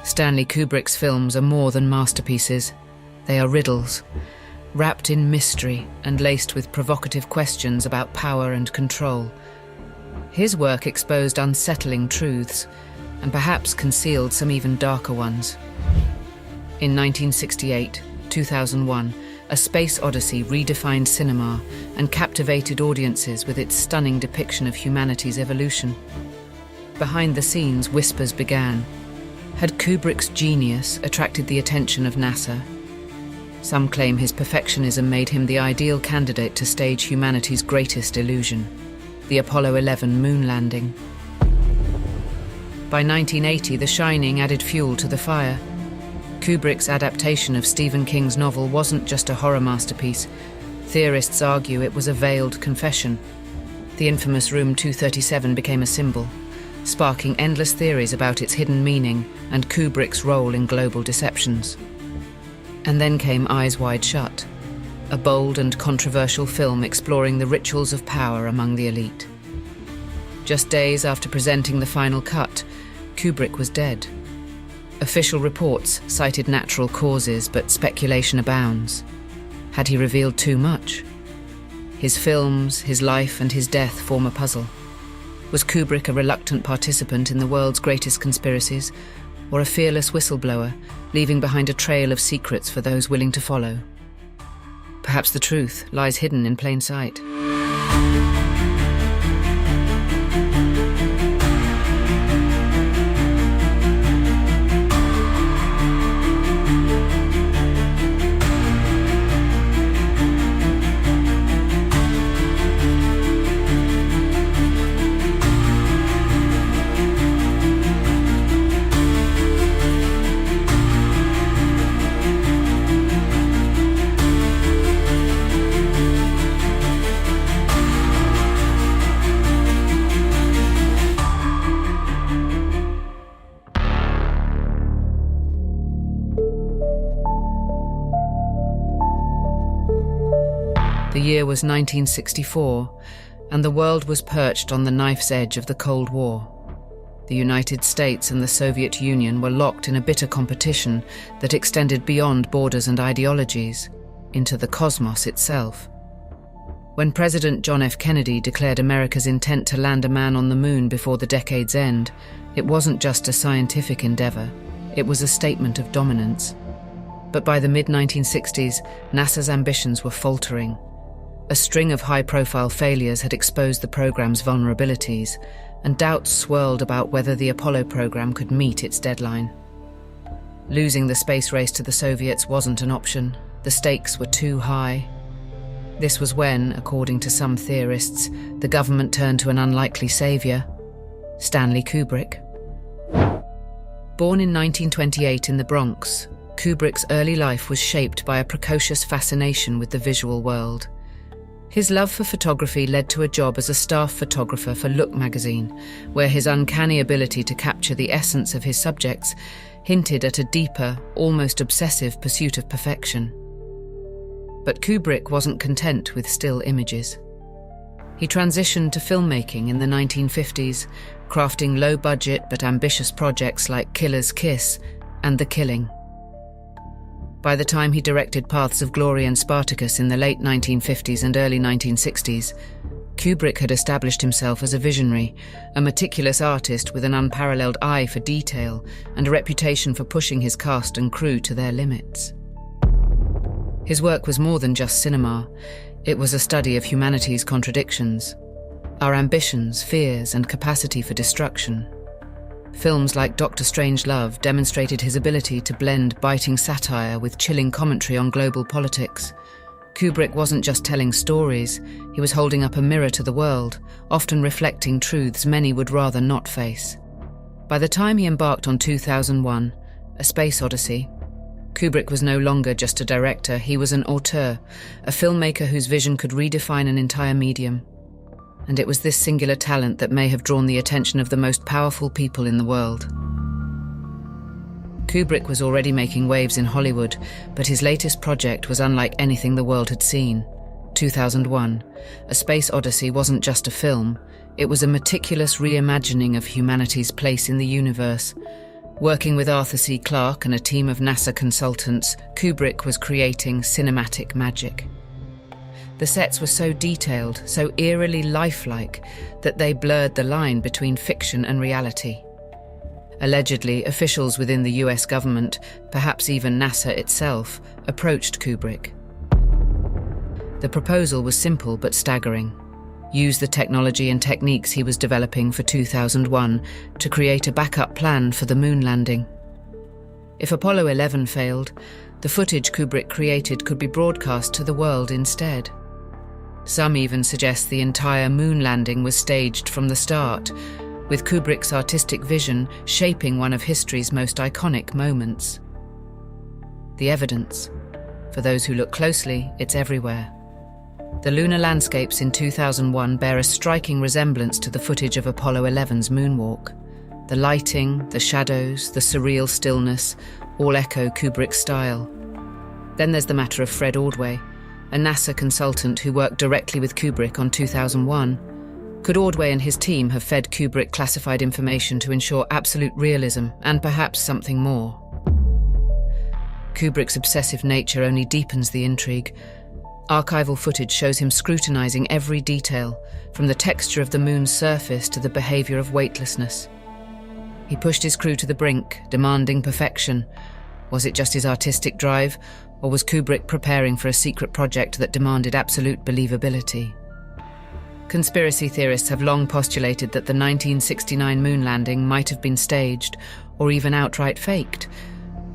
Stanley Kubrick's films are more than masterpieces. They are riddles, wrapped in mystery and laced with provocative questions about power and control. His work exposed unsettling truths, and perhaps concealed some even darker ones. In 1968, 2001, A Space Odyssey redefined cinema and captivated audiences with its stunning depiction of humanity's evolution. Behind the scenes, whispers began. Had Kubrick's genius attracted the attention of NASA? Some claim his perfectionism made him the ideal candidate to stage humanity's greatest illusion, the Apollo 11 moon landing. By 1980, The Shining added fuel to the fire. Kubrick's adaptation of Stephen King's novel wasn't just a horror masterpiece. Theorists argue it was a veiled confession. The infamous Room 237 became a symbol, sparking endless theories about its hidden meaning and Kubrick's role in global deceptions. And then came Eyes Wide Shut, a bold and controversial film exploring the rituals of power among the elite. Just days after presenting the final cut, Kubrick was dead. Official reports cited natural causes, but speculation abounds. Had he revealed too much? His films, his life, and his death form a puzzle. Was Kubrick a reluctant participant in the world's greatest conspiracies, or a fearless whistleblower, leaving behind a trail of secrets for those willing to follow? Perhaps the truth lies hidden in plain sight. The year was 1964, and the world was perched on the knife's edge of the Cold War. The United States and the Soviet Union were locked in a bitter competition that extended beyond borders and ideologies, into the cosmos itself. When President John F. Kennedy declared America's intent to land a man on the moon before the decade's end, it wasn't just a scientific endeavor, it was a statement of dominance. But by the mid-1960s, NASA's ambitions were faltering. A string of high-profile failures had exposed the program's vulnerabilities, and doubts swirled about whether the Apollo program could meet its deadline. Losing the space race to the Soviets wasn't an option. The stakes were too high. This was when, according to some theorists, the government turned to an unlikely savior, Stanley Kubrick. Born in 1928 in the Bronx, Kubrick's early life was shaped by a precocious fascination with the visual world. His love for photography led to a job as a staff photographer for Look magazine, where his uncanny ability to capture the essence of his subjects hinted at a deeper, almost obsessive pursuit of perfection. But Kubrick wasn't content with still images. He transitioned to filmmaking in the 1950s, crafting low-budget but ambitious projects like Killer's Kiss and The Killing. By the time he directed Paths of Glory and Spartacus in the late 1950s and early 1960s, Kubrick had established himself as a visionary, a meticulous artist with an unparalleled eye for detail and a reputation for pushing his cast and crew to their limits. His work was more than just cinema. It was a study of humanity's contradictions, our ambitions, fears, and capacity for destruction. Films like Dr. Strangelove demonstrated his ability to blend biting satire with chilling commentary on global politics. Kubrick wasn't just telling stories, he was holding up a mirror to the world, often reflecting truths many would rather not face. By the time he embarked on 2001, A Space Odyssey, Kubrick was no longer just a director, he was an auteur, a filmmaker whose vision could redefine an entire medium. And it was this singular talent that may have drawn the attention of the most powerful people in the world. Kubrick was already making waves in Hollywood, but his latest project was unlike anything the world had seen. 2001, A Space Odyssey wasn't just a film, it was a meticulous reimagining of humanity's place in the universe. Working with Arthur C. Clarke and a team of NASA consultants, Kubrick was creating cinematic magic. The sets were so detailed, so eerily lifelike, that they blurred the line between fiction and reality. Allegedly, officials within the US government, perhaps even NASA itself, approached Kubrick. The proposal was simple but staggering. Use the technology and techniques he was developing for 2001 to create a backup plan for the moon landing. If Apollo 11 failed, the footage Kubrick created could be broadcast to the world instead. Some even suggest the entire moon landing was staged from the start, with Kubrick's artistic vision shaping one of history's most iconic moments. The evidence. For those who look closely, it's everywhere. The lunar landscapes in 2001 bear a striking resemblance to the footage of Apollo 11's moonwalk. The lighting, the shadows, the surreal stillness, all echo Kubrick's style. Then there's the matter of Fred Ordway, a NASA consultant who worked directly with Kubrick on 2001. Could Ordway and his team have fed Kubrick classified information to ensure absolute realism and perhaps something more? Kubrick's obsessive nature only deepens the intrigue. Archival footage shows him scrutinizing every detail, from the texture of the moon's surface to the behavior of weightlessness. He pushed his crew to the brink, demanding perfection. Was it just his artistic drive, or was Kubrick preparing for a secret project that demanded absolute believability? Conspiracy theorists have long postulated that the 1969 moon landing might have been staged, or even outright faked.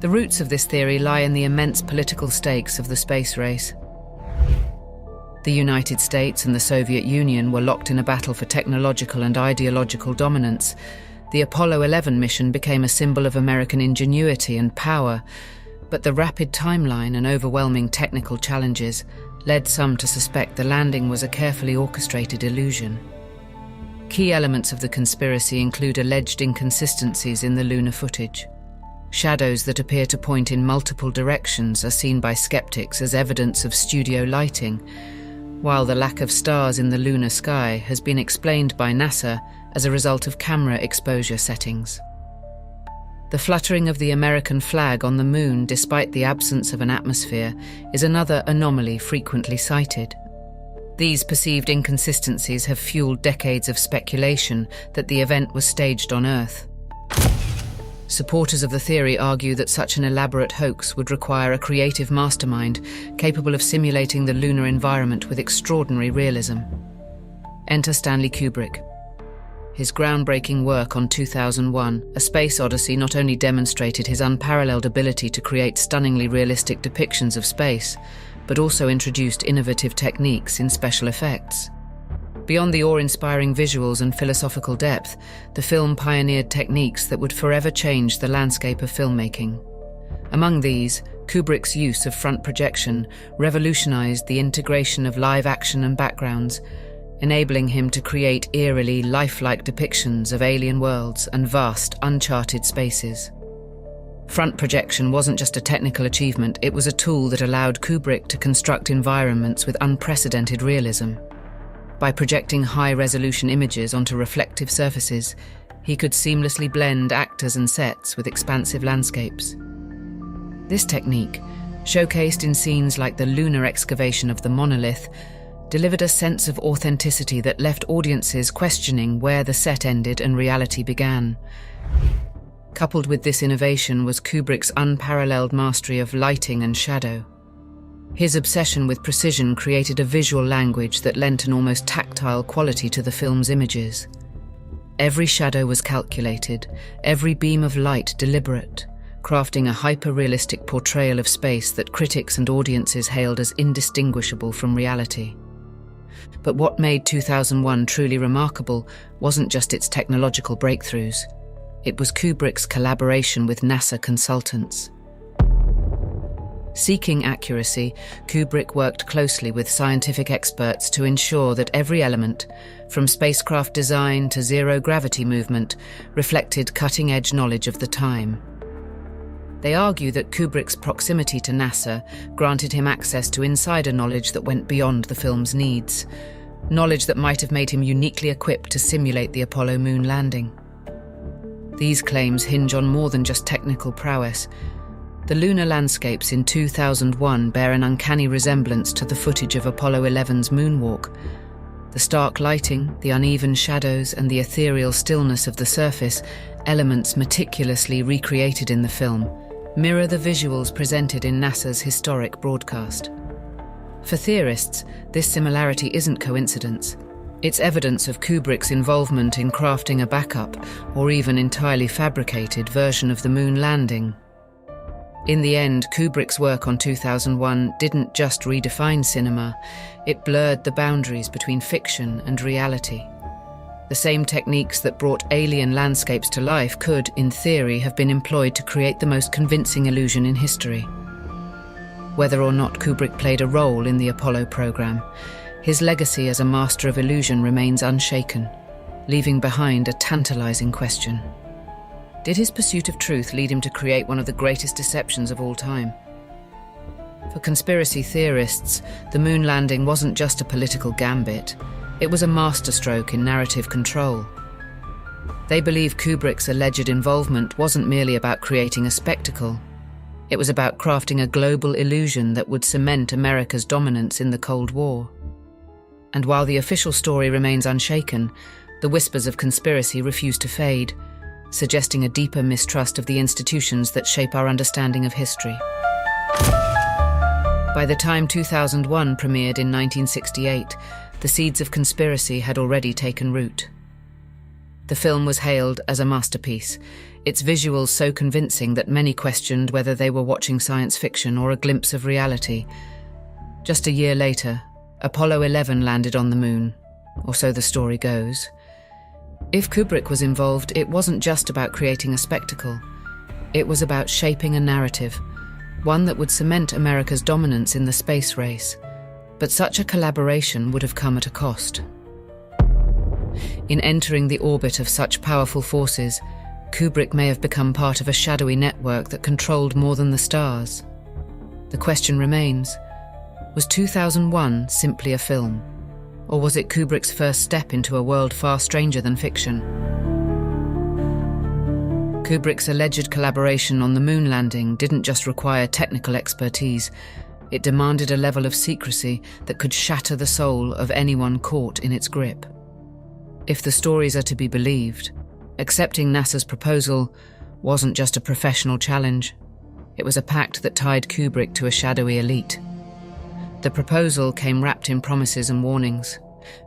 The roots of this theory lie in the immense political stakes of the space race. The United States and the Soviet Union were locked in a battle for technological and ideological dominance. The Apollo 11 mission became a symbol of American ingenuity and power, but the rapid timeline and overwhelming technical challenges led some to suspect the landing was a carefully orchestrated illusion. Key elements of the conspiracy include alleged inconsistencies in the lunar footage. Shadows that appear to point in multiple directions are seen by skeptics as evidence of studio lighting, while the lack of stars in the lunar sky has been explained by NASA as a result of camera exposure settings. The fluttering of the American flag on the moon despite the absence of an atmosphere is another anomaly frequently cited. These perceived inconsistencies have fueled decades of speculation that the event was staged on Earth. Supporters of the theory argue that such an elaborate hoax would require a creative mastermind capable of simulating the lunar environment with extraordinary realism. Enter Stanley Kubrick. His groundbreaking work on 2001, A Space Odyssey, not only demonstrated his unparalleled ability to create stunningly realistic depictions of space, but also introduced innovative techniques in special effects. Beyond the awe-inspiring visuals and philosophical depth, the film pioneered techniques that would forever change the landscape of filmmaking. Among these, Kubrick's use of front projection revolutionized the integration of live action and backgrounds, enabling him to create eerily lifelike depictions of alien worlds and vast, uncharted spaces. Front projection wasn't just a technical achievement, it was a tool that allowed Kubrick to construct environments with unprecedented realism. By projecting high-resolution images onto reflective surfaces, he could seamlessly blend actors and sets with expansive landscapes. This technique, showcased in scenes like the lunar excavation of the monolith, delivered a sense of authenticity that left audiences questioning where the set ended and reality began. Coupled with this innovation was Kubrick's unparalleled mastery of lighting and shadow. His obsession with precision created a visual language that lent an almost tactile quality to the film's images. Every shadow was calculated, every beam of light deliberate, crafting a hyper-realistic portrayal of space that critics and audiences hailed as indistinguishable from reality. But what made 2001 truly remarkable wasn't just its technological breakthroughs. It was Kubrick's collaboration with NASA consultants. Seeking accuracy, Kubrick worked closely with scientific experts to ensure that every element, from spacecraft design to zero-gravity movement, reflected cutting-edge knowledge of the time. They argue that Kubrick's proximity to NASA granted him access to insider knowledge that went beyond the film's needs, knowledge that might have made him uniquely equipped to simulate the Apollo moon landing. These claims hinge on more than just technical prowess. The lunar landscapes in 2001 bear an uncanny resemblance to the footage of Apollo 11's moonwalk. The stark lighting, the uneven shadows, and the ethereal stillness of the surface, elements meticulously recreated in the film, mirror the visuals presented in NASA's historic broadcast. For theorists, this similarity isn't coincidence. It's evidence of Kubrick's involvement in crafting a backup, or even entirely fabricated, version of the moon landing. In the end, Kubrick's work on 2001 didn't just redefine cinema, it blurred the boundaries between fiction and reality. The same techniques that brought alien landscapes to life could, in theory, have been employed to create the most convincing illusion in history. Whether or not Kubrick played a role in the Apollo program, his legacy as a master of illusion remains unshaken, leaving behind a tantalizing question. Did his pursuit of truth lead him to create one of the greatest deceptions of all time? For conspiracy theorists, the moon landing wasn't just a political gambit, it was a masterstroke in narrative control. They believe Kubrick's alleged involvement wasn't merely about creating a spectacle. It was about crafting a global illusion that would cement America's dominance in the Cold War. And while the official story remains unshaken, the whispers of conspiracy refuse to fade, suggesting a deeper mistrust of the institutions that shape our understanding of history. By the time 2001 premiered in 1968, the seeds of conspiracy had already taken root. The film was hailed as a masterpiece, its visuals so convincing that many questioned whether they were watching science fiction or a glimpse of reality. Just a year later, Apollo 11 landed on the moon, or so the story goes. If Kubrick was involved, it wasn't just about creating a spectacle. It was about shaping a narrative, one that would cement America's dominance in the space race. But such a collaboration would have come at a cost. In entering the orbit of such powerful forces, Kubrick may have become part of a shadowy network that controlled more than the stars. The question remains, was 2001 simply a film? Or was it Kubrick's first step into a world far stranger than fiction? Kubrick's alleged collaboration on the moon landing didn't just require technical expertise, it demanded a level of secrecy that could shatter the soul of anyone caught in its grip. If the stories are to be believed, accepting NASA's proposal wasn't just a professional challenge, it was a pact that tied Kubrick to a shadowy elite. The proposal came wrapped in promises and warnings.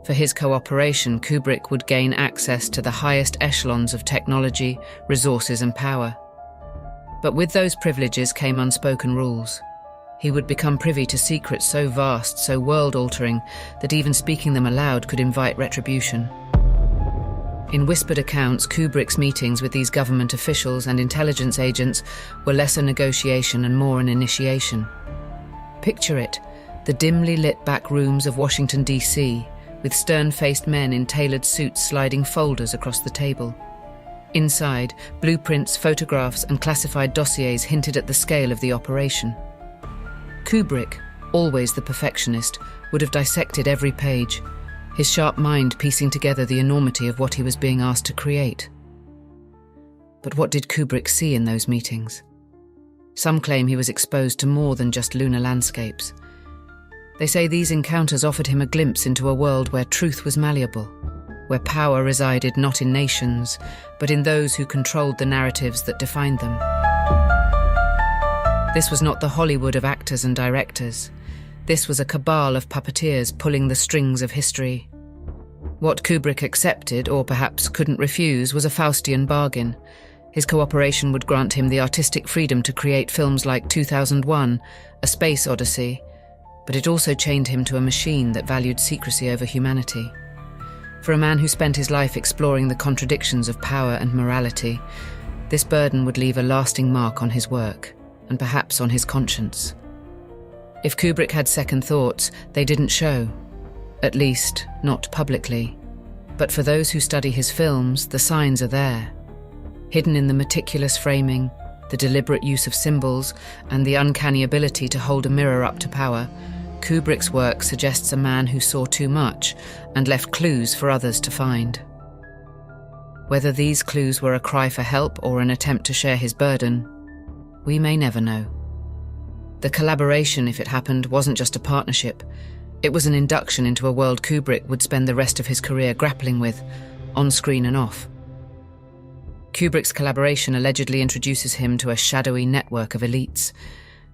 For his cooperation, Kubrick would gain access to the highest echelons of technology, resources, and power. But with those privileges came unspoken rules. He would become privy to secrets so vast, so world-altering, that even speaking them aloud could invite retribution. In whispered accounts, Kubrick's meetings with these government officials and intelligence agents were less a negotiation and more an initiation. Picture it, the dimly lit back rooms of Washington, D.C., with stern-faced men in tailored suits sliding folders across the table. Inside, blueprints, photographs, and classified dossiers hinted at the scale of the operation. Kubrick, always the perfectionist, would have dissected every page, his sharp mind piecing together the enormity of what he was being asked to create. But what did Kubrick see in those meetings? Some claim he was exposed to more than just lunar landscapes. They say these encounters offered him a glimpse into a world where truth was malleable, where power resided not in nations, but in those who controlled the narratives that defined them. This was not the Hollywood of actors and directors. This was a cabal of puppeteers pulling the strings of history. What Kubrick accepted, or perhaps couldn't refuse, was a Faustian bargain. His cooperation would grant him the artistic freedom to create films like 2001, A Space Odyssey, but it also chained him to a machine that valued secrecy over humanity. For a man who spent his life exploring the contradictions of power and morality, this burden would leave a lasting mark on his work, and perhaps on his conscience. If Kubrick had second thoughts, they didn't show, at least not publicly. But for those who study his films, the signs are there. Hidden in the meticulous framing, the deliberate use of symbols, and the uncanny ability to hold a mirror up to power, Kubrick's work suggests a man who saw too much and left clues for others to find. Whether these clues were a cry for help or an attempt to share his burden, we may never know. The collaboration, if it happened, wasn't just a partnership. It was an induction into a world Kubrick would spend the rest of his career grappling with, on screen and off. Kubrick's collaboration allegedly introduces him to a shadowy network of elites.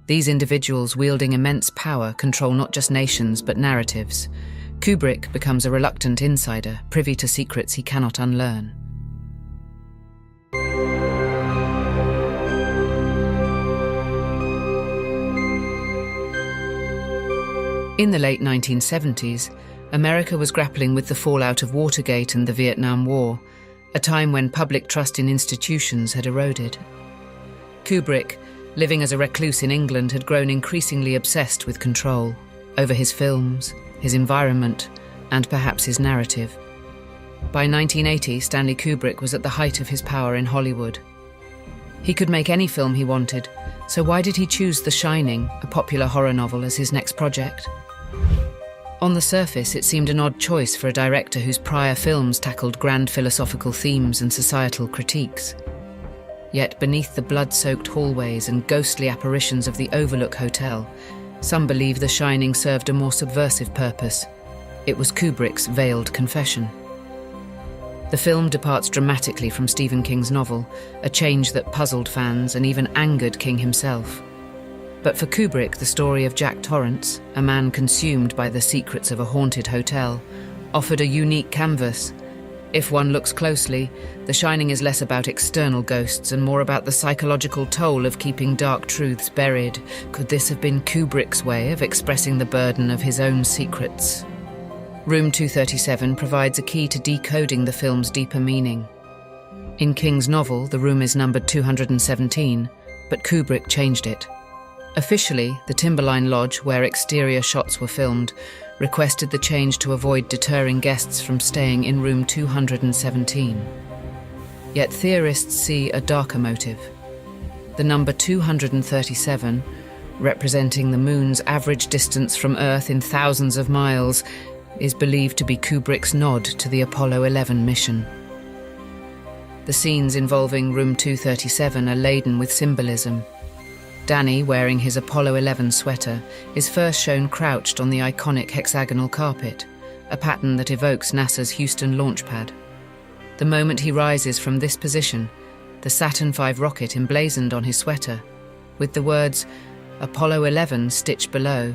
These individuals, wielding immense power, control not just nations but narratives. Kubrick becomes a reluctant insider, privy to secrets he cannot unlearn. In the late 1970s, America was grappling with the fallout of Watergate and the Vietnam War, a time when public trust in institutions had eroded. Kubrick, living as a recluse in England, had grown increasingly obsessed with control over his films, his environment, and perhaps his narrative. By 1980, Stanley Kubrick was at the height of his power in Hollywood. He could make any film he wanted, so why did he choose The Shining, a popular horror novel, as his next project? On the surface, it seemed an odd choice for a director whose prior films tackled grand philosophical themes and societal critiques. Yet beneath the blood-soaked hallways and ghostly apparitions of the Overlook Hotel, some believe The Shining served a more subversive purpose. It was Kubrick's veiled confession. The film departs dramatically from Stephen King's novel, a change that puzzled fans and even angered King himself. But for Kubrick, the story of Jack Torrance, a man consumed by the secrets of a haunted hotel, offered a unique canvas. If one looks closely, The Shining is less about external ghosts and more about the psychological toll of keeping dark truths buried. Could this have been Kubrick's way of expressing the burden of his own secrets? Room 237 provides a key to decoding the film's deeper meaning. In King's novel, the room is numbered 217, but Kubrick changed it. Officially, the Timberline Lodge, where exterior shots were filmed, requested the change to avoid deterring guests from staying in room 217. Yet theorists see a darker motive. The number 237, representing the moon's average distance from Earth in thousands of miles, is believed to be Kubrick's nod to the Apollo 11 mission. The scenes involving room 237 are laden with symbolism. Danny, wearing his Apollo 11 sweater, is first shown crouched on the iconic hexagonal carpet, a pattern that evokes NASA's Houston launch pad. The moment he rises from this position, the Saturn V rocket emblazoned on his sweater, with the words Apollo 11 stitched below,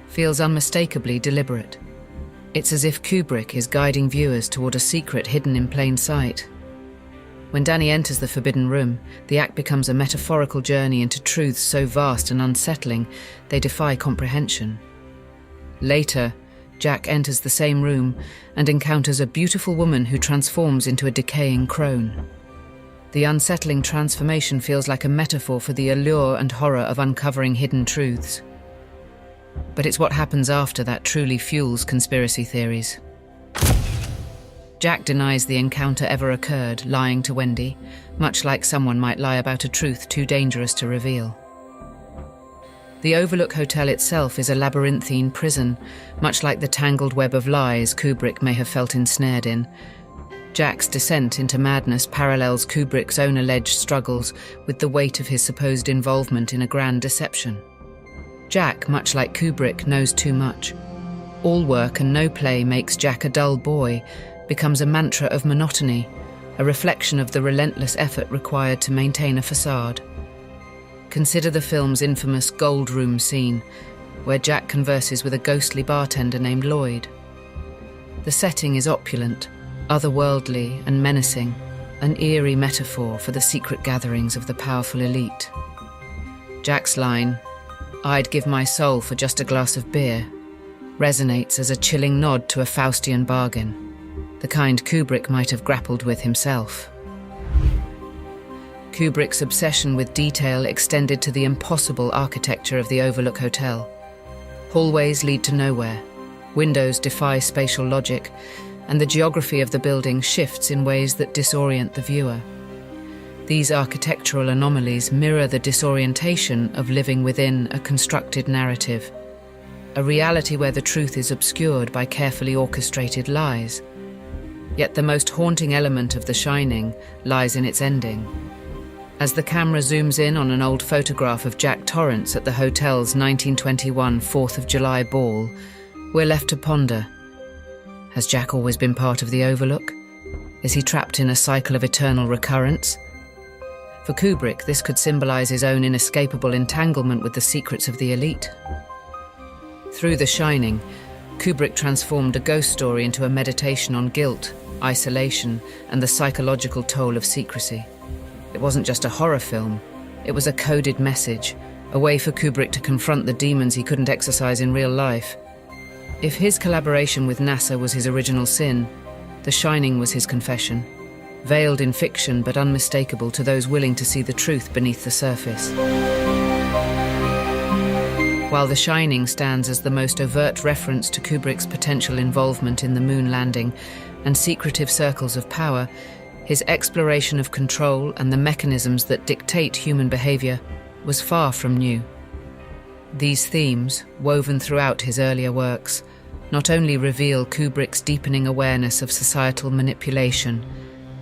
feels unmistakably deliberate. It's as if Kubrick is guiding viewers toward a secret hidden in plain sight. When Danny enters the Forbidden Room, the act becomes a metaphorical journey into truths so vast and unsettling they defy comprehension. Later, Jack enters the same room and encounters a beautiful woman who transforms into a decaying crone. The unsettling transformation feels like a metaphor for the allure and horror of uncovering hidden truths. But it's what happens after that truly fuels conspiracy theories. Jack denies the encounter ever occurred, lying to Wendy, much like someone might lie about a truth too dangerous to reveal. The Overlook Hotel itself is a labyrinthine prison, much like the tangled web of lies Kubrick may have felt ensnared in. Jack's descent into madness parallels Kubrick's own alleged struggles with the weight of his supposed involvement in a grand deception. Jack, much like Kubrick, knows too much. All work and no play makes Jack a dull boy, becomes a mantra of monotony, a reflection of the relentless effort required to maintain a facade. Consider the film's infamous Gold Room scene, where Jack converses with a ghostly bartender named Lloyd. The setting is opulent, otherworldly and menacing, an eerie metaphor for the secret gatherings of the powerful elite. Jack's line, "I'd give my soul for just a glass of beer," resonates as a chilling nod to a Faustian bargain, the kind Kubrick might have grappled with himself. Kubrick's obsession with detail extended to the impossible architecture of the Overlook Hotel. Hallways lead to nowhere, windows defy spatial logic, and the geography of the building shifts in ways that disorient the viewer. These architectural anomalies mirror the disorientation of living within a constructed narrative, a reality where the truth is obscured by carefully orchestrated lies. Yet the most haunting element of The Shining lies in its ending. As the camera zooms in on an old photograph of Jack Torrance at the hotel's 1921 4th of July ball, we're left to ponder. Has Jack always been part of the Overlook? Is he trapped in a cycle of eternal recurrence? For Kubrick, this could symbolize his own inescapable entanglement with the secrets of the elite. Through The Shining, Kubrick transformed a ghost story into a meditation on guilt, isolation, and the psychological toll of secrecy. It wasn't just a horror film, it was a coded message, a way for Kubrick to confront the demons he couldn't exercise in real life. If his collaboration with NASA was his original sin, The Shining was his confession, veiled in fiction but unmistakable to those willing to see the truth beneath the surface. While The Shining stands as the most overt reference to Kubrick's potential involvement in the moon landing and secretive circles of power, his exploration of control and the mechanisms that dictate human behavior was far from new. These themes, woven throughout his earlier works, not only reveal Kubrick's deepening awareness of societal manipulation,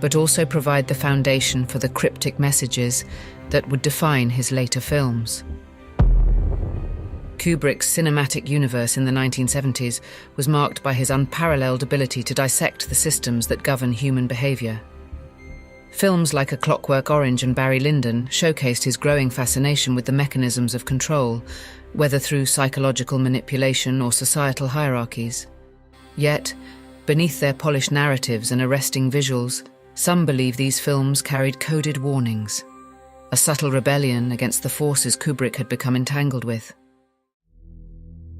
but also provide the foundation for the cryptic messages that would define his later films. Kubrick's cinematic universe in the 1970s was marked by his unparalleled ability to dissect the systems that govern human behavior. Films like A Clockwork Orange and Barry Lyndon showcased his growing fascination with the mechanisms of control, whether through psychological manipulation or societal hierarchies. Yet, beneath their polished narratives and arresting visuals, some believe these films carried coded warnings, a subtle rebellion against the forces Kubrick had become entangled with.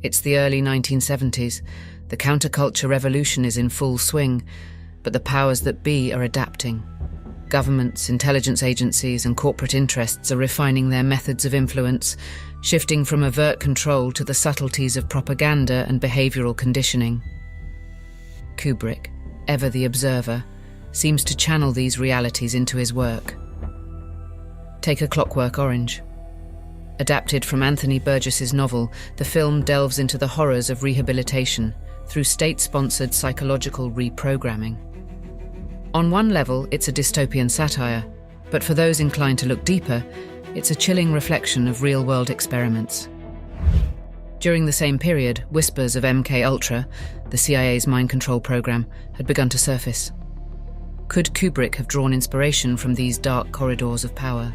It's the early 1970s, the counterculture revolution is in full swing, but the powers that be are adapting. Governments, intelligence agencies, and corporate interests are refining their methods of influence, shifting from overt control to the subtleties of propaganda and behavioral conditioning. Kubrick, ever the observer, seems to channel these realities into his work. Take A Clockwork Orange. Adapted from Anthony Burgess's novel, the film delves into the horrors of rehabilitation through state-sponsored psychological reprogramming. On one level, it's a dystopian satire, but for those inclined to look deeper, it's a chilling reflection of real-world experiments. During the same period, whispers of MK-Ultra, the CIA's mind control program, had begun to surface. Could Kubrick have drawn inspiration from these dark corridors of power?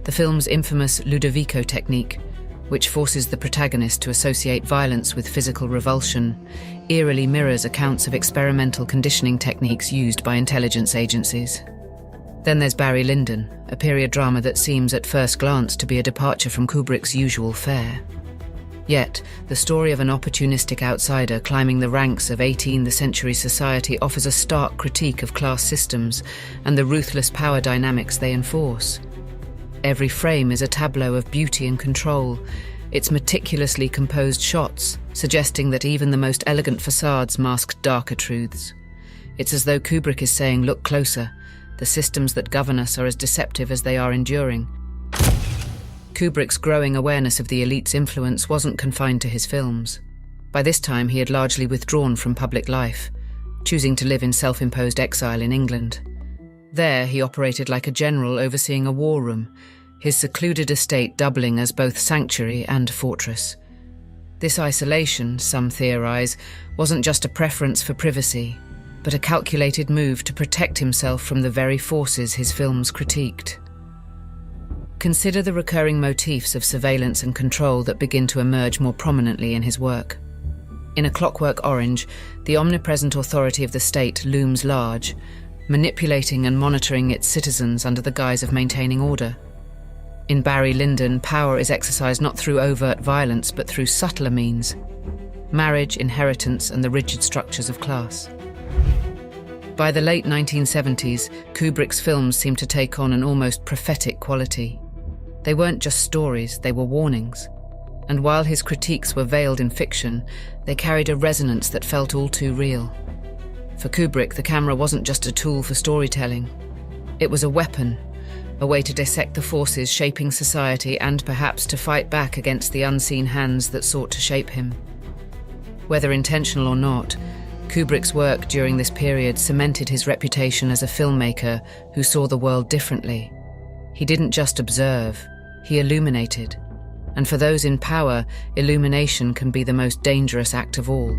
The film's infamous Ludovico technique, which forces the protagonist to associate violence with physical revulsion, eerily mirrors accounts of experimental conditioning techniques used by intelligence agencies. Then there's Barry Lyndon, a period drama that seems at first glance to be a departure from Kubrick's usual fare. Yet, the story of an opportunistic outsider climbing the ranks of 18th century society offers a stark critique of class systems and the ruthless power dynamics they enforce. Every frame is a tableau of beauty and control, its meticulously composed shots suggesting that even the most elegant facades mask darker truths. It's as though Kubrick is saying, look closer, the systems that govern us are as deceptive as they are enduring. Kubrick's growing awareness of the elite's influence wasn't confined to his films. By this time he had largely withdrawn from public life, choosing to live in self-imposed exile in England. There he operated like a general overseeing a war room, his secluded estate doubling as both sanctuary and fortress. This isolation, some theorize, wasn't just a preference for privacy, but a calculated move to protect himself from the very forces his films critiqued. Consider the recurring motifs of surveillance and control that begin to emerge more prominently in his work. In A Clockwork Orange, the omnipresent authority of the state looms large, manipulating and monitoring its citizens under the guise of maintaining order. In Barry Lyndon, power is exercised not through overt violence but through subtler means: marriage, inheritance, and the rigid structures of class. By the late 1970s, Kubrick's films seemed to take on an almost prophetic quality. They weren't just stories, they were warnings. And while his critiques were veiled in fiction, they carried a resonance that felt all too real. For Kubrick, the camera wasn't just a tool for storytelling. It was a weapon, a way to dissect the forces shaping society and perhaps to fight back against the unseen hands that sought to shape him. Whether intentional or not, Kubrick's work during this period cemented his reputation as a filmmaker who saw the world differently. He didn't just observe, he illuminated. And for those in power, illumination can be the most dangerous act of all.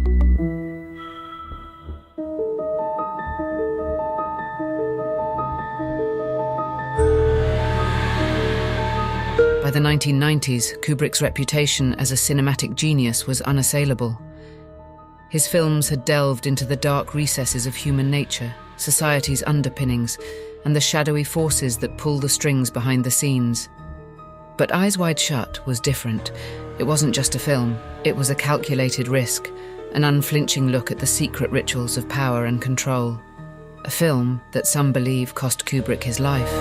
By the 1990s, Kubrick's reputation as a cinematic genius was unassailable. His films had delved into the dark recesses of human nature, society's underpinnings, and the shadowy forces that pull the strings behind the scenes. But Eyes Wide Shut was different. It wasn't just a film, it was a calculated risk, an unflinching look at the secret rituals of power and control. A film that some believe cost Kubrick his life.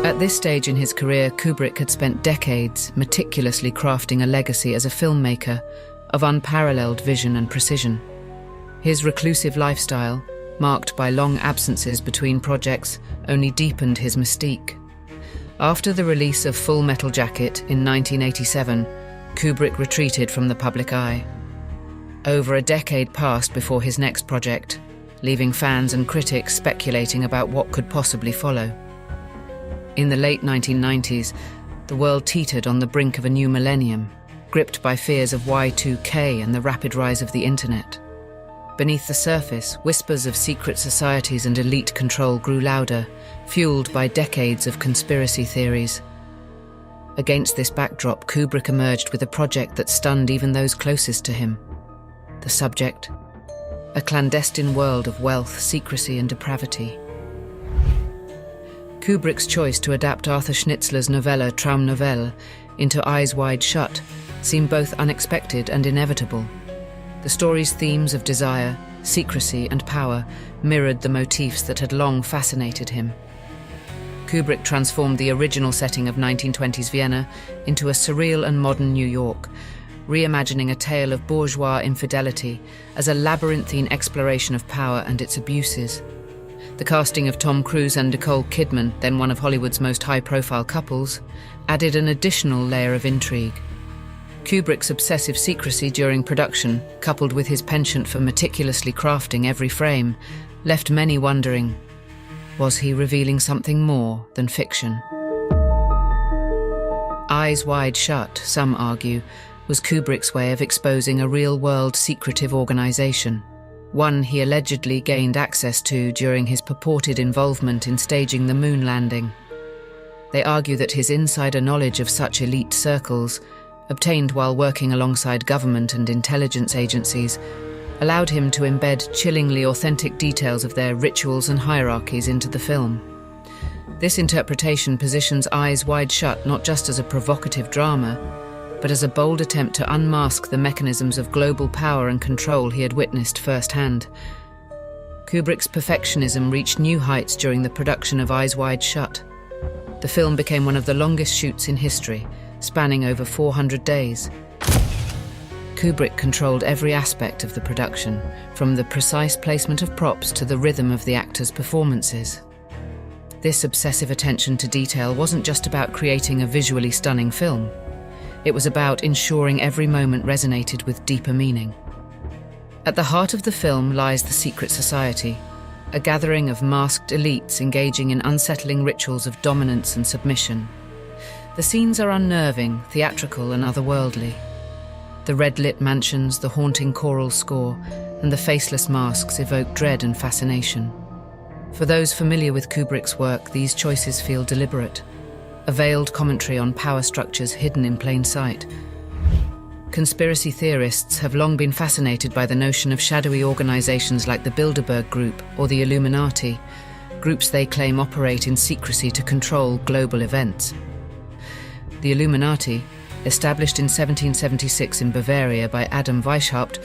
At this stage in his career, Kubrick had spent decades meticulously crafting a legacy as a filmmaker of unparalleled vision and precision. His reclusive lifestyle, marked by long absences between projects, only deepened his mystique. After the release of Full Metal Jacket in 1987, Kubrick retreated from the public eye. Over a decade passed before his next project, leaving fans and critics speculating about what could possibly follow. In the late 1990s, the world teetered on the brink of a new millennium, gripped by fears of Y2K and the rapid rise of the internet. Beneath the surface, whispers of secret societies and elite control grew louder, fueled by decades of conspiracy theories. Against this backdrop, Kubrick emerged with a project that stunned even those closest to him. The subject: a clandestine world of wealth, secrecy, and depravity. Kubrick's choice to adapt Arthur Schnitzler's novella Traumnovelle into Eyes Wide Shut seemed both unexpected and inevitable. The story's themes of desire, secrecy, and power mirrored the motifs that had long fascinated him. Kubrick transformed the original setting of 1920s Vienna into a surreal and modern New York, reimagining a tale of bourgeois infidelity as a labyrinthine exploration of power and its abuses. The casting of Tom Cruise and Nicole Kidman, then one of Hollywood's most high-profile couples, added an additional layer of intrigue. Kubrick's obsessive secrecy during production, coupled with his penchant for meticulously crafting every frame, left many wondering, was he revealing something more than fiction? Eyes Wide Shut, some argue, was Kubrick's way of exposing a real-world secretive organization, one he allegedly gained access to during his purported involvement in staging the moon landing. They argue that his insider knowledge of such elite circles, obtained while working alongside government and intelligence agencies, allowed him to embed chillingly authentic details of their rituals and hierarchies into the film. This interpretation positions Eyes Wide Shut not just as a provocative drama, but as a bold attempt to unmask the mechanisms of global power and control he had witnessed firsthand. Kubrick's perfectionism reached new heights during the production of Eyes Wide Shut. The film became one of the longest shoots in history, spanning over 400 days. Kubrick controlled every aspect of the production, from the precise placement of props to the rhythm of the actors' performances. This obsessive attention to detail wasn't just about creating a visually stunning film. It was about ensuring every moment resonated with deeper meaning. At the heart of the film lies the secret society, a gathering of masked elites engaging in unsettling rituals of dominance and submission. The scenes are unnerving, theatrical, and otherworldly. The red-lit mansions, the haunting choral score, and the faceless masks evoke dread and fascination. For those familiar with Kubrick's work, these choices feel deliberate, a veiled commentary on power structures hidden in plain sight. Conspiracy theorists have long been fascinated by the notion of shadowy organizations like the Bilderberg Group or the Illuminati, groups they claim operate in secrecy to control global events. The Illuminati, established in 1776 in Bavaria by Adam Weishaupt,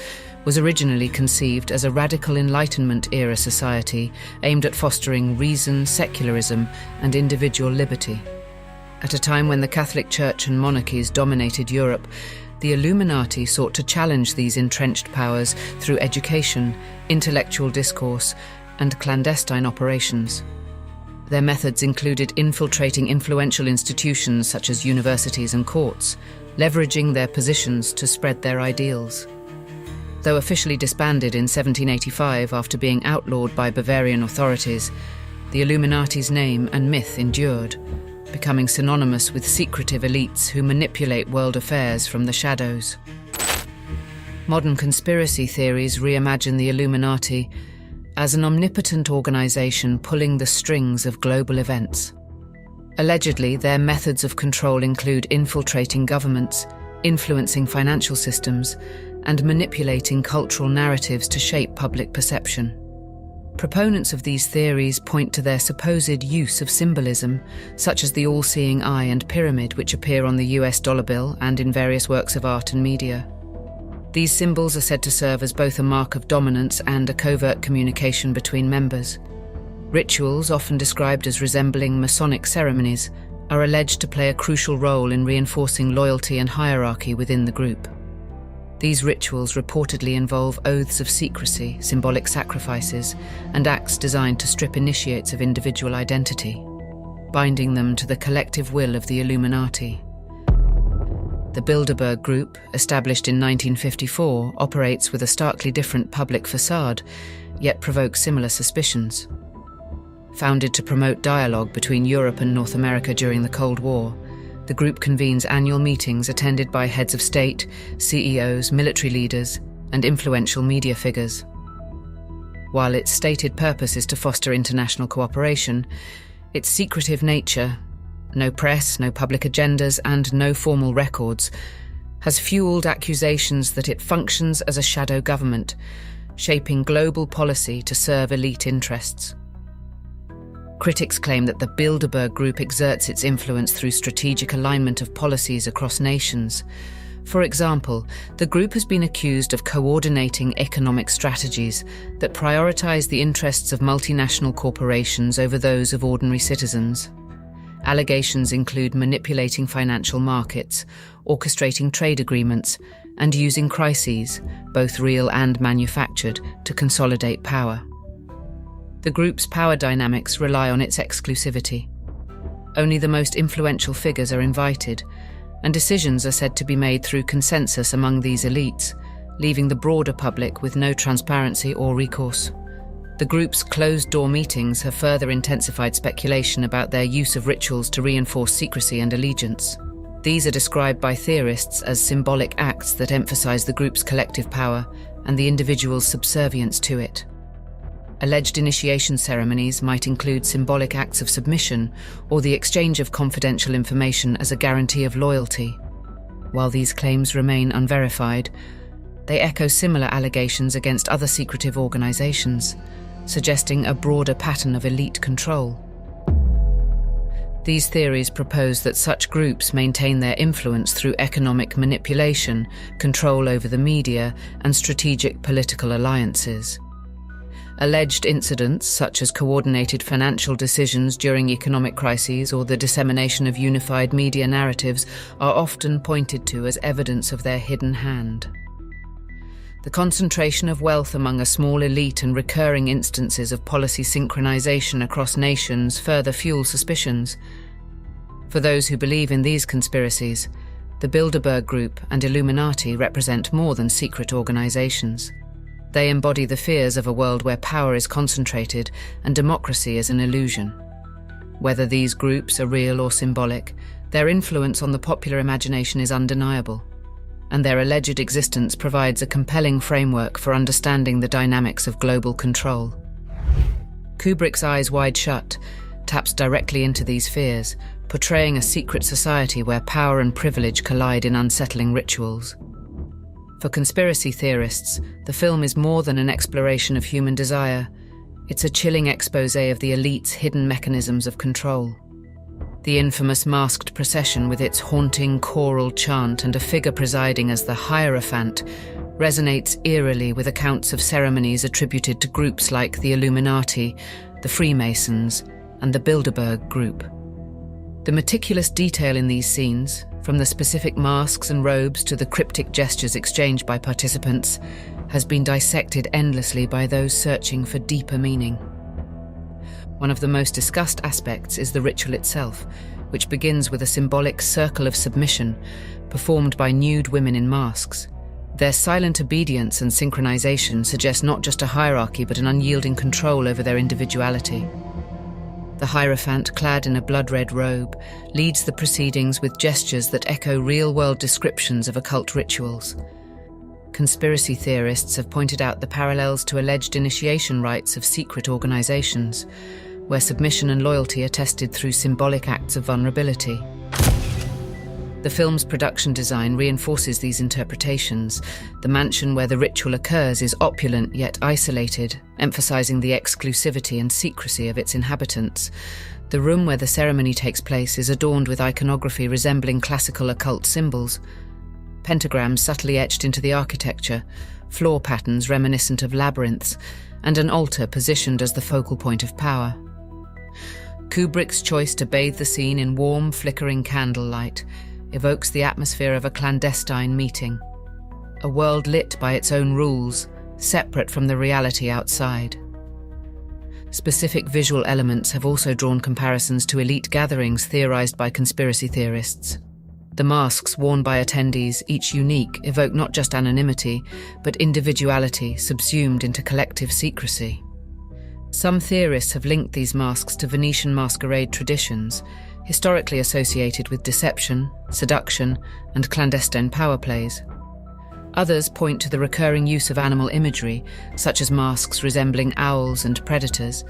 was originally conceived as a radical Enlightenment-era society aimed at fostering reason, secularism, and individual liberty. At a time when the Catholic Church and monarchies dominated Europe, the Illuminati sought to challenge these entrenched powers through education, intellectual discourse, and clandestine operations. Their methods included infiltrating influential institutions such as universities and courts, leveraging their positions to spread their ideals. Though officially disbanded in 1785 after being outlawed by Bavarian authorities, the Illuminati's name and myth endured, becoming synonymous with secretive elites who manipulate world affairs from the shadows. Modern conspiracy theories reimagine the Illuminati as an omnipotent organization pulling the strings of global events. Allegedly, their methods of control include infiltrating governments, influencing financial systems, and manipulating cultural narratives to shape public perception. Proponents of these theories point to their supposed use of symbolism, such as the all-seeing eye and pyramid, which appear on the US dollar bill and in various works of art and media. These symbols are said to serve as both a mark of dominance and a covert communication between members. Rituals, often described as resembling Masonic ceremonies, are alleged to play a crucial role in reinforcing loyalty and hierarchy within the group. These rituals reportedly involve oaths of secrecy, symbolic sacrifices, and acts designed to strip initiates of individual identity, binding them to the collective will of the Illuminati. The Bilderberg Group, established in 1954, operates with a starkly different public facade, yet provokes similar suspicions. Founded to promote dialogue between Europe and North America during the Cold War, the group convenes annual meetings attended by heads of state, CEOs, military leaders, and influential media figures. While its stated purpose is to foster international cooperation, its secretive nature, no press, no public agendas, and no formal records, has fueled accusations that it functions as a shadow government, shaping global policy to serve elite interests. Critics claim that the Bilderberg Group exerts its influence through strategic alignment of policies across nations. For example, the group has been accused of coordinating economic strategies that prioritize the interests of multinational corporations over those of ordinary citizens. Allegations include manipulating financial markets, orchestrating trade agreements, and using crises, both real and manufactured, to consolidate power. The group's power dynamics rely on its exclusivity. Only the most influential figures are invited, and decisions are said to be made through consensus among these elites, leaving the broader public with no transparency or recourse. The group's closed-door meetings have further intensified speculation about their use of rituals to reinforce secrecy and allegiance. These are described by theorists as symbolic acts that emphasize the group's collective power and the individual's subservience to it. Alleged initiation ceremonies might include symbolic acts of submission or the exchange of confidential information as a guarantee of loyalty. While these claims remain unverified, they echo similar allegations against other secretive organizations, suggesting a broader pattern of elite control. These theories propose that such groups maintain their influence through economic manipulation, control over the media, and strategic political alliances. Alleged incidents, such as coordinated financial decisions during economic crises or the dissemination of unified media narratives, are often pointed to as evidence of their hidden hand. The concentration of wealth among a small elite and recurring instances of policy synchronization across nations further fuel suspicions. For those who believe in these conspiracies, the Bilderberg Group and Illuminati represent more than secret organizations. They embody the fears of a world where power is concentrated and democracy is an illusion. Whether these groups are real or symbolic, their influence on the popular imagination is undeniable, and their alleged existence provides a compelling framework for understanding the dynamics of global control. Kubrick's Eyes Wide Shut taps directly into these fears, portraying a secret society where power and privilege collide in unsettling rituals. For conspiracy theorists, the film is more than an exploration of human desire. It's a chilling exposé of the elite's hidden mechanisms of control. The infamous masked procession with its haunting choral chant and a figure presiding as the Hierophant resonates eerily with accounts of ceremonies attributed to groups like the Illuminati, the Freemasons, and the Bilderberg Group. The meticulous detail in these scenes, from the specific masks and robes to the cryptic gestures exchanged by participants, has been dissected endlessly by those searching for deeper meaning. One of the most discussed aspects is the ritual itself, which begins with a symbolic circle of submission performed by nude women in masks. Their silent obedience and synchronization suggest not just a hierarchy but an unyielding control over their individuality. The Hierophant, clad in a blood-red robe, leads the proceedings with gestures that echo real-world descriptions of occult rituals. Conspiracy theorists have pointed out the parallels to alleged initiation rites of secret organizations, where submission and loyalty are tested through symbolic acts of vulnerability. The film's production design reinforces these interpretations. The mansion where the ritual occurs is opulent yet isolated, emphasizing the exclusivity and secrecy of its inhabitants. The room where the ceremony takes place is adorned with iconography resembling classical occult symbols. Pentagrams subtly etched into the architecture, floor patterns reminiscent of labyrinths, and an altar positioned as the focal point of power. Kubrick's choice to bathe the scene in warm, flickering candlelight evokes the atmosphere of a clandestine meeting, a world lit by its own rules, separate from the reality outside. Specific visual elements have also drawn comparisons to elite gatherings theorized by conspiracy theorists. The masks worn by attendees, each unique, evoke not just anonymity, but individuality subsumed into collective secrecy. Some theorists have linked these masks to Venetian masquerade traditions, historically associated with deception, seduction, and clandestine power plays. Others point to the recurring use of animal imagery, such as masks resembling owls and predators,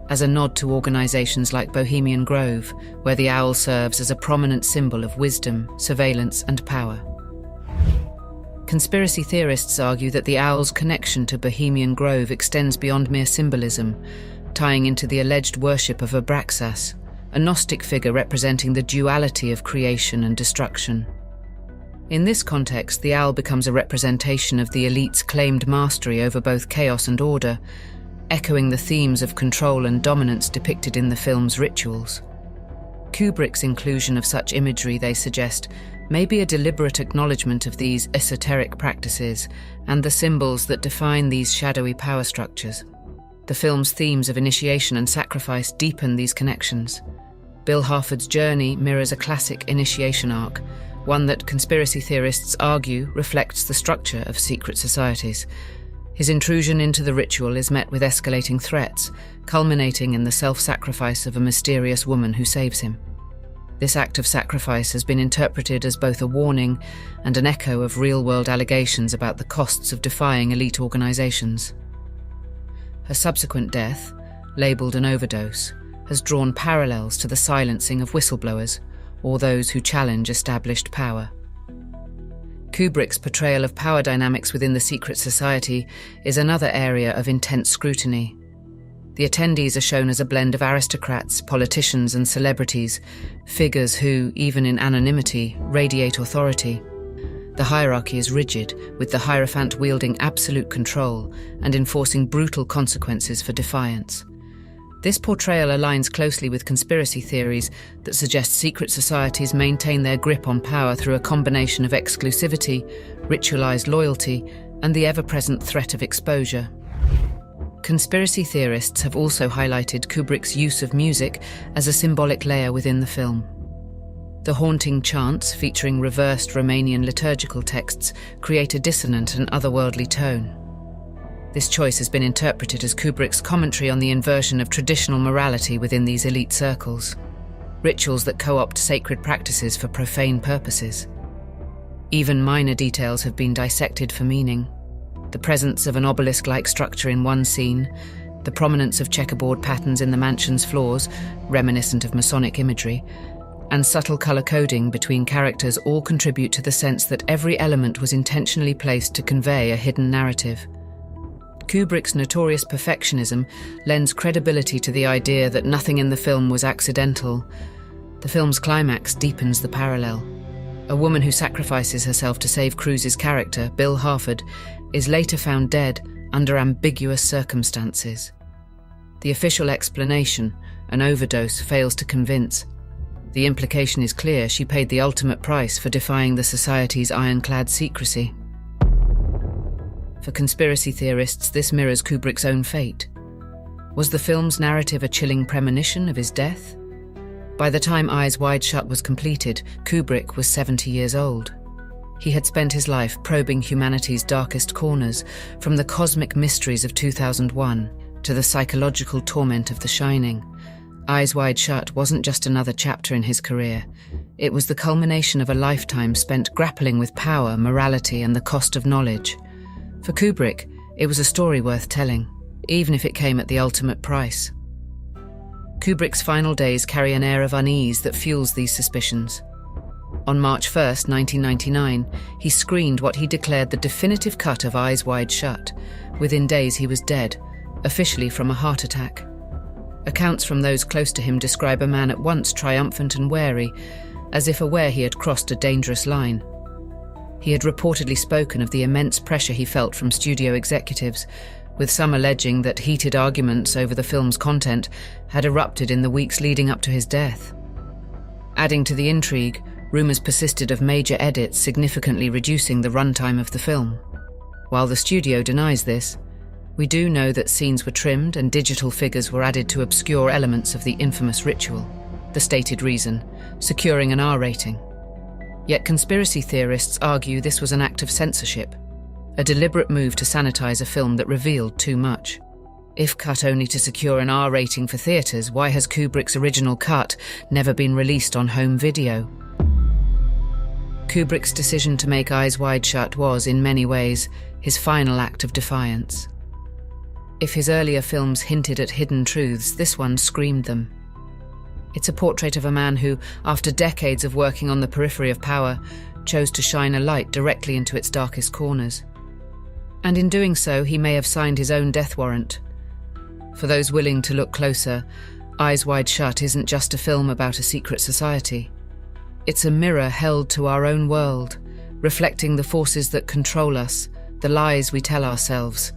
as a nod to organizations like Bohemian Grove, where the owl serves as a prominent symbol of wisdom, surveillance, and power. Conspiracy theorists argue that the owl's connection to Bohemian Grove extends beyond mere symbolism, tying into the alleged worship of Abraxas, a Gnostic figure representing the duality of creation and destruction. In this context, the owl becomes a representation of the elite's claimed mastery over both chaos and order, echoing the themes of control and dominance depicted in the film's rituals. Kubrick's inclusion of such imagery, they suggest, may be a deliberate acknowledgement of these esoteric practices and the symbols that define these shadowy power structures. The film's themes of initiation and sacrifice deepen these connections. Bill Harford's journey mirrors a classic initiation arc, one that conspiracy theorists argue reflects the structure of secret societies. His intrusion into the ritual is met with escalating threats, culminating in the self-sacrifice of a mysterious woman who saves him. This act of sacrifice has been interpreted as both a warning and an echo of real-world allegations about the costs of defying elite organizations. Her subsequent death, labeled an overdose, has drawn parallels to the silencing of whistleblowers, or those who challenge established power. Kubrick's portrayal of power dynamics within the secret society is another area of intense scrutiny. The attendees are shown as a blend of aristocrats, politicians, and celebrities, figures who, even in anonymity, radiate authority. The hierarchy is rigid, with the Hierophant wielding absolute control and enforcing brutal consequences for defiance. This portrayal aligns closely with conspiracy theories that suggest secret societies maintain their grip on power through a combination of exclusivity, ritualized loyalty, and the ever-present threat of exposure. Conspiracy theorists have also highlighted Kubrick's use of music as a symbolic layer within the film. The haunting chants, featuring reversed Romanian liturgical texts, create a dissonant and otherworldly tone. This choice has been interpreted as Kubrick's commentary on the inversion of traditional morality within these elite circles, rituals that co-opt sacred practices for profane purposes. Even minor details have been dissected for meaning. The presence of an obelisk-like structure in one scene, the prominence of checkerboard patterns in the mansion's floors, reminiscent of Masonic imagery, and subtle colour coding between characters all contribute to the sense that every element was intentionally placed to convey a hidden narrative. Kubrick's notorious perfectionism lends credibility to the idea that nothing in the film was accidental. The film's climax deepens the parallel. A woman who sacrifices herself to save Cruise's character, Bill Harford, is later found dead under ambiguous circumstances. The official explanation, an overdose, fails to convince. The implication is clear: she paid the ultimate price for defying the society's ironclad secrecy. For conspiracy theorists, this mirrors Kubrick's own fate. Was the film's narrative a chilling premonition of his death? By the time Eyes Wide Shut was completed, Kubrick was 70 years old. He had spent his life probing humanity's darkest corners, from the cosmic mysteries of 2001 to the psychological torment of The Shining. Eyes Wide Shut wasn't just another chapter in his career. It was the culmination of a lifetime spent grappling with power, morality, and the cost of knowledge. For Kubrick, it was a story worth telling, even if it came at the ultimate price. Kubrick's final days carry an air of unease that fuels these suspicions. On March 1, 1999, he screened what he declared the definitive cut of Eyes Wide Shut. Within days he was dead, officially from a heart attack. Accounts from those close to him describe a man at once triumphant and wary, as if aware he had crossed a dangerous line. He had reportedly spoken of the immense pressure he felt from studio executives, with some alleging that heated arguments over the film's content had erupted in the weeks leading up to his death. Adding to the intrigue, rumours persisted of major edits significantly reducing the runtime of the film. While the studio denies this, we do know that scenes were trimmed and digital figures were added to obscure elements of the infamous ritual, the stated reason, securing an R rating. Yet conspiracy theorists argue this was an act of censorship, a deliberate move to sanitize a film that revealed too much. If cut only to secure an R rating for theaters, why has Kubrick's original cut never been released on home video? Kubrick's decision to make Eyes Wide Shut was, in many ways, his final act of defiance. If his earlier films hinted at hidden truths, this one screamed them. It's a portrait of a man who, after decades of working on the periphery of power, chose to shine a light directly into its darkest corners. And in doing so, he may have signed his own death warrant. For those willing to look closer, Eyes Wide Shut isn't just a film about a secret society. It's a mirror held to our own world, reflecting the forces that control us, the lies we tell ourselves,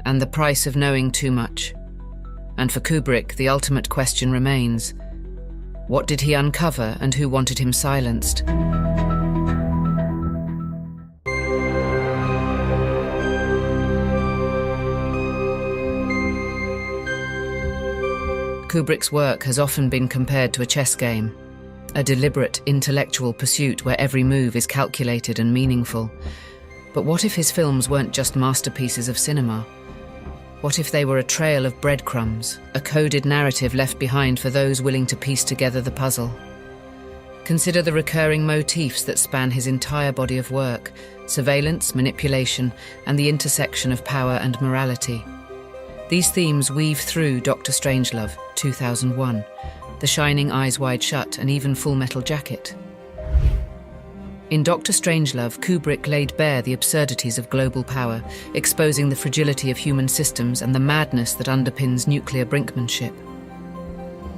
and the price of knowing too much. And for Kubrick, the ultimate question remains: what did he uncover and who wanted him silenced? Kubrick's work has often been compared to a chess game, a deliberate intellectual pursuit where every move is calculated and meaningful. But what if his films weren't just masterpieces of cinema? What if they were a trail of breadcrumbs, a coded narrative left behind for those willing to piece together the puzzle? Consider the recurring motifs that span his entire body of work: surveillance, manipulation, and the intersection of power and morality. These themes weave through Dr. Strangelove, 2001, The Shining, Eyes Wide Shut, and even Full Metal Jacket. In Dr. Strangelove, Kubrick laid bare the absurdities of global power, exposing the fragility of human systems and the madness that underpins nuclear brinkmanship.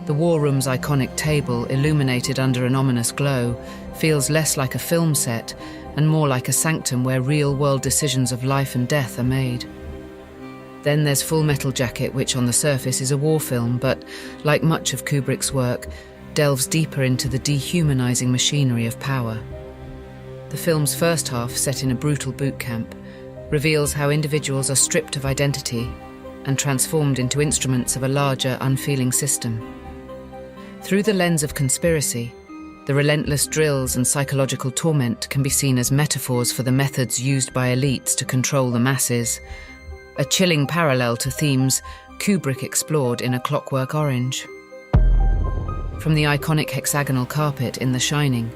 The war room's iconic table, illuminated under an ominous glow, feels less like a film set and more like a sanctum where real-world decisions of life and death are made. Then there's Full Metal Jacket, which on the surface is a war film, but, like much of Kubrick's work, delves deeper into the dehumanizing machinery of power. The film's first half, set in a brutal boot camp, reveals how individuals are stripped of identity and transformed into instruments of a larger, unfeeling system. Through the lens of conspiracy, the relentless drills and psychological torment can be seen as metaphors for the methods used by elites to control the masses, a chilling parallel to themes Kubrick explored in A Clockwork Orange. From the iconic hexagonal carpet in The Shining,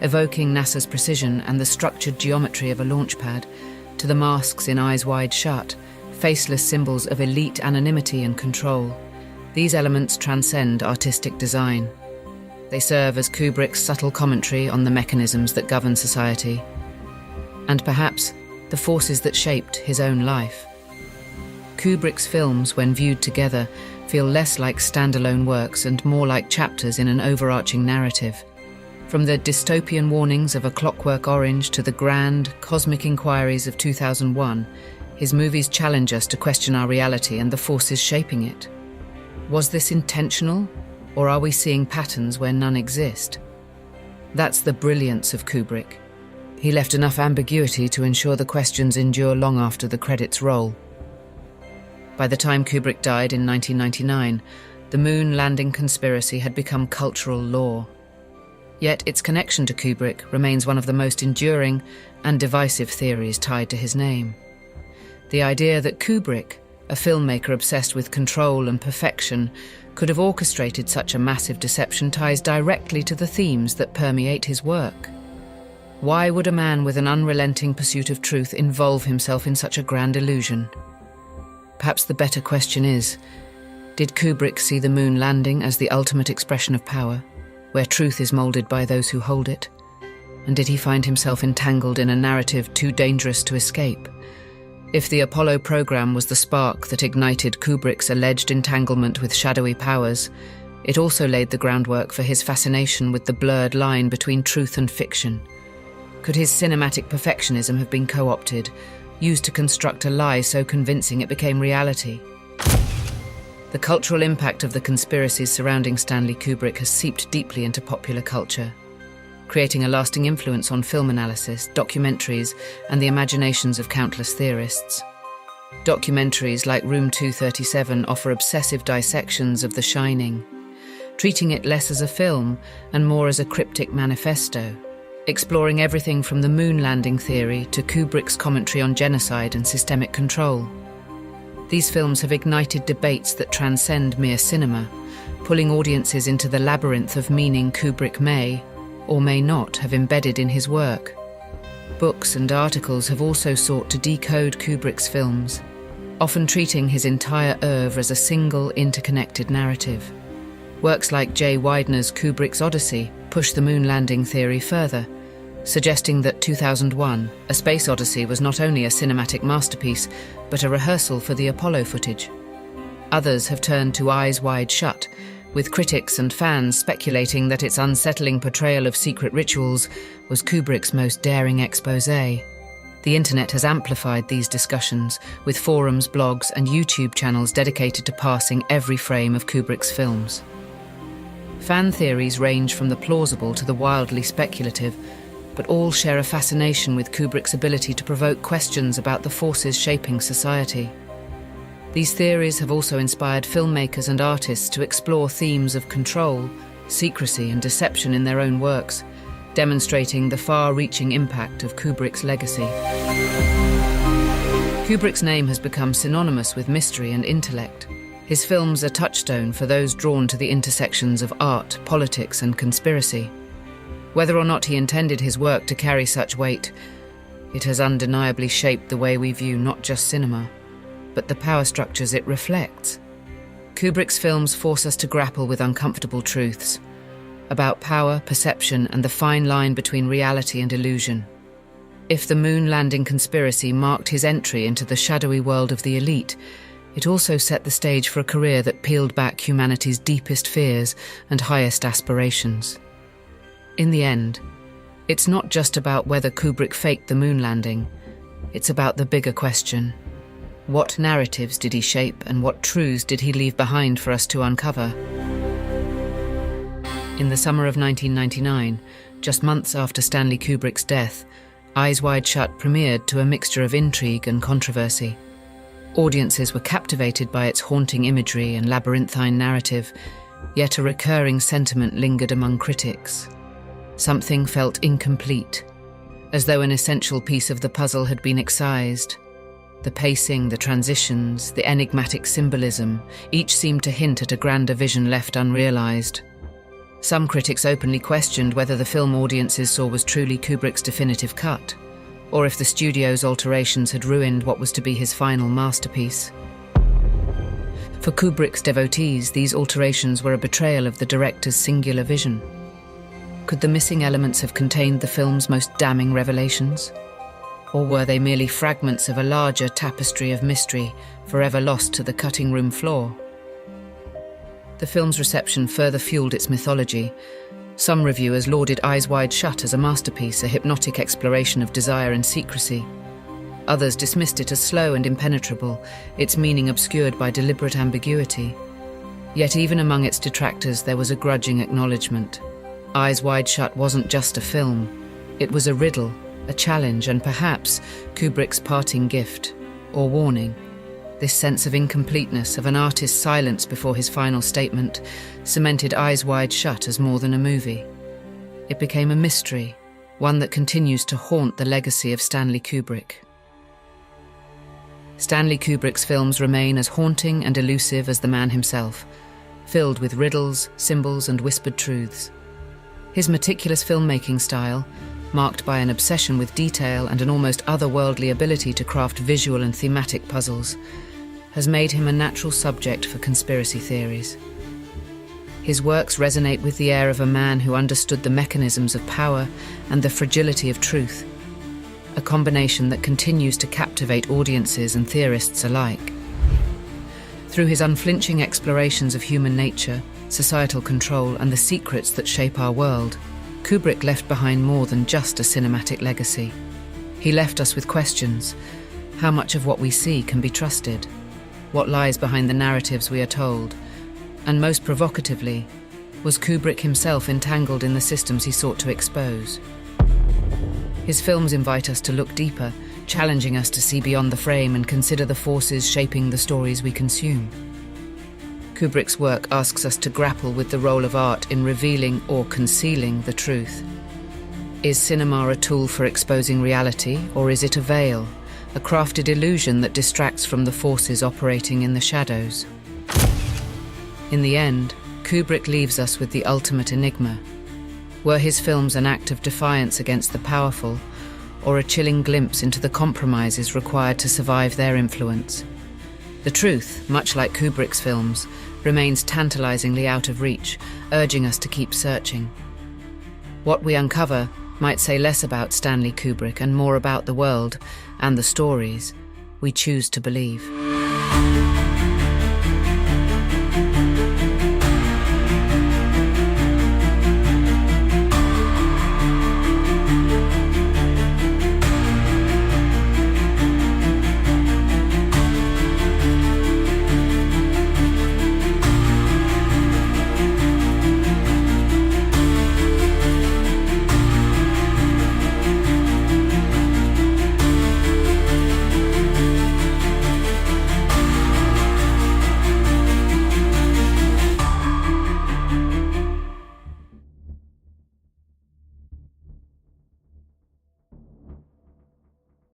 evoking NASA's precision and the structured geometry of a launch pad, to the masks in Eyes Wide Shut, faceless symbols of elite anonymity and control, these elements transcend artistic design. They serve as Kubrick's subtle commentary on the mechanisms that govern society, and perhaps the forces that shaped his own life. Kubrick's films, when viewed together, feel less like standalone works and more like chapters in an overarching narrative. From the dystopian warnings of A Clockwork Orange to the grand, cosmic inquiries of 2001, his movies challenge us to question our reality and the forces shaping it. Was this intentional, or are we seeing patterns where none exist? That's the brilliance of Kubrick. He left enough ambiguity to ensure the questions endure long after the credits roll. By the time Kubrick died in 1999, the moon landing conspiracy had become cultural lore. Yet its connection to Kubrick remains one of the most enduring and divisive theories tied to his name. The idea that Kubrick, a filmmaker obsessed with control and perfection, could have orchestrated such a massive deception ties directly to the themes that permeate his work. Why would a man with an unrelenting pursuit of truth involve himself in such a grand illusion? Perhaps the better question is, did Kubrick see the moon landing as the ultimate expression of power, where truth is moulded by those who hold it? And did he find himself entangled in a narrative too dangerous to escape? If the Apollo program was the spark that ignited Kubrick's alleged entanglement with shadowy powers, it also laid the groundwork for his fascination with the blurred line between truth and fiction. Could his cinematic perfectionism have been co-opted, used to construct a lie so convincing it became reality? The cultural impact of the conspiracies surrounding Stanley Kubrick has seeped deeply into popular culture, creating a lasting influence on film analysis, documentaries, and the imaginations of countless theorists. Documentaries like Room 237 offer obsessive dissections of The Shining, treating it less as a film and more as a cryptic manifesto, exploring everything from the moon landing theory to Kubrick's commentary on genocide and systemic control. These films have ignited debates that transcend mere cinema, pulling audiences into the labyrinth of meaning Kubrick may, or may not, have embedded in his work. Books and articles have also sought to decode Kubrick's films, often treating his entire oeuvre as a single, interconnected narrative. Works like Jay Weidner's Kubrick's Odyssey push the moon landing theory further, suggesting that 2001: A Space Odyssey was not only a cinematic masterpiece, but a rehearsal for the Apollo footage. Others have turned to Eyes Wide Shut, with critics and fans speculating that its unsettling portrayal of secret rituals was Kubrick's most daring exposé. The internet has amplified these discussions, with forums, blogs, and YouTube channels dedicated to parsing every frame of Kubrick's films. Fan theories range from the plausible to the wildly speculative, but all share a fascination with Kubrick's ability to provoke questions about the forces shaping society. These theories have also inspired filmmakers and artists to explore themes of control, secrecy, and deception in their own works, demonstrating the far-reaching impact of Kubrick's legacy. Kubrick's name has become synonymous with mystery and intellect. His films are touchstone for those drawn to the intersections of art, politics, and conspiracy. Whether or not he intended his work to carry such weight, it has undeniably shaped the way we view not just cinema, but the power structures it reflects. Kubrick's films force us to grapple with uncomfortable truths about power, perception, and the fine line between reality and illusion. If the moon landing conspiracy marked his entry into the shadowy world of the elite, it also set the stage for a career that peeled back humanity's deepest fears and highest aspirations. In the end, it's not just about whether Kubrick faked the moon landing, it's about the bigger question. What narratives did he shape, and what truths did he leave behind for us to uncover? In the summer of 1999, just months after Stanley Kubrick's death, Eyes Wide Shut premiered to a mixture of intrigue and controversy. Audiences were captivated by its haunting imagery and labyrinthine narrative, yet a recurring sentiment lingered among critics. Something felt incomplete, as though an essential piece of the puzzle had been excised. The pacing, the transitions, the enigmatic symbolism, each seemed to hint at a grander vision left unrealized. Some critics openly questioned whether the film audiences saw was truly Kubrick's definitive cut, or if the studio's alterations had ruined what was to be his final masterpiece. For Kubrick's devotees, these alterations were a betrayal of the director's singular vision. Could the missing elements have contained the film's most damning revelations? Or were they merely fragments of a larger tapestry of mystery, forever lost to the cutting room floor? The film's reception further fueled its mythology. Some reviewers lauded Eyes Wide Shut as a masterpiece, a hypnotic exploration of desire and secrecy. Others dismissed it as slow and impenetrable, its meaning obscured by deliberate ambiguity. Yet even among its detractors there was a grudging acknowledgement. Eyes Wide Shut wasn't just a film. It was a riddle, a challenge, and perhaps Kubrick's parting gift, or warning. This sense of incompleteness, of an artist's silence before his final statement, cemented Eyes Wide Shut as more than a movie. It became a mystery, one that continues to haunt the legacy of Stanley Kubrick. Stanley Kubrick's films remain as haunting and elusive as the man himself, filled with riddles, symbols, and whispered truths. His meticulous filmmaking style, marked by an obsession with detail and an almost otherworldly ability to craft visual and thematic puzzles, has made him a natural subject for conspiracy theories. His works resonate with the air of a man who understood the mechanisms of power and the fragility of truth, a combination that continues to captivate audiences and theorists alike. Through his unflinching explorations of human nature, societal control, and the secrets that shape our world, Kubrick left behind more than just a cinematic legacy. He left us with questions. How much of what we see can be trusted? What lies behind the narratives we are told? And most provocatively, was Kubrick himself entangled in the systems he sought to expose? His films invite us to look deeper, challenging us to see beyond the frame and consider the forces shaping the stories we consume. Kubrick's work asks us to grapple with the role of art in revealing or concealing the truth. Is cinema a tool for exposing reality, or is it a veil, a crafted illusion that distracts from the forces operating in the shadows? In the end, Kubrick leaves us with the ultimate enigma. Were his films an act of defiance against the powerful, or a chilling glimpse into the compromises required to survive their influence? The truth, much like Kubrick's films, remains tantalizingly out of reach, urging us to keep searching. What we uncover might say less about Stanley Kubrick and more about the world and the stories we choose to believe.